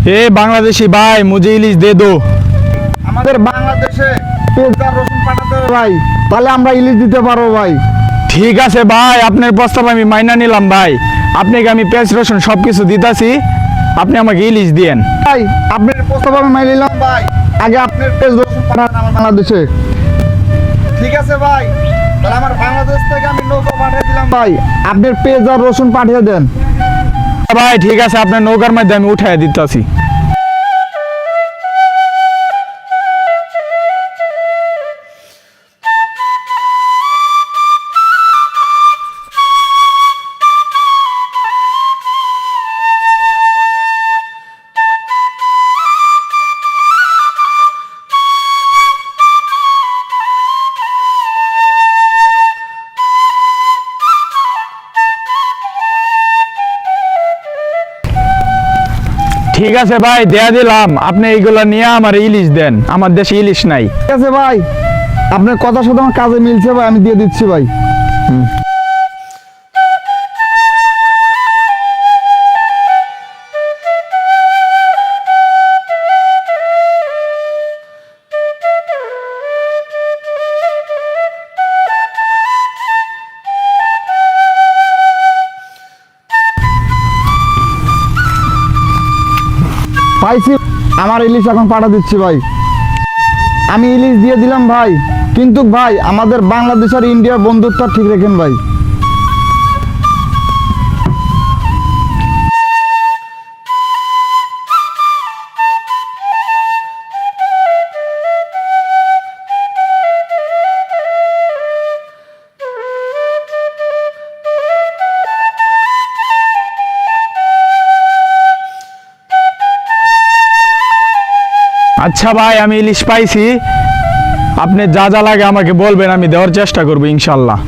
ए बांग्लादेशी भाई मुझे इलिश दे दो। আমাদের বাংলাদেশে পেঁয়াজ আর রসুন পাঠাতে হবে ভাই, তাহলে আমরা ইলিশ দিতে পারবো ভাই। ঠিক আছে ভাই, আপনার প্রস্তাব আমি মাইনা নিলাম ভাই। আপনাকে আমি পেঁয়াজ রসুন সবকিছু দিতাছি, আপনি আমাকে ইলিশ দিয়েন। ভাই আপনার প্রস্তাব আমি মাইনে নিলাম ভাই, আগে আপনার পেঁয়াজ রসুন পাঠান আমার বাংলাদেশে। ঠিক আছে ভাই, তাহলে আমার বাংলাদেশ থেকে আমি নৌকা পাঠিয়ে দিলাম ভাই, আপনার পেঁয়াজ আর রসুন পাঠিয়ে দেন। ভাই ঠিক আছে, আপনার নৌকার মধ্যে আমি উঠাই দিতেছি। ঠিক আছে ভাই, দেয়া দিলাম। আপনি এইগুলা নিয়ে আমার ইলিশ দেন, আমার দেশে ইলিশ নাই। ঠিক আছে ভাই, আপনার কথার সাথে আমার কাজে মিলছে ভাই, আমি দিয়ে দিচ্ছি ভাই। পাইছি, আমার ইলিশ এখন পাঠা দিচ্ছি ভাই। আমি ইলিশ দিয়ে দিলাম ভাই, কিন্তু ভাই আমাদের বাংলাদেশ আর ইন্ডিয়ার বন্ধুত্ব ঠিক রাখেন ভাই। আচ্ছা ভাই, আমি ইলিশ পাইছি। আপনি যা যা লাগে আমাকে বলবেন, আমি দেওয়ার চেষ্টা করবো ইনশাল্লাহ।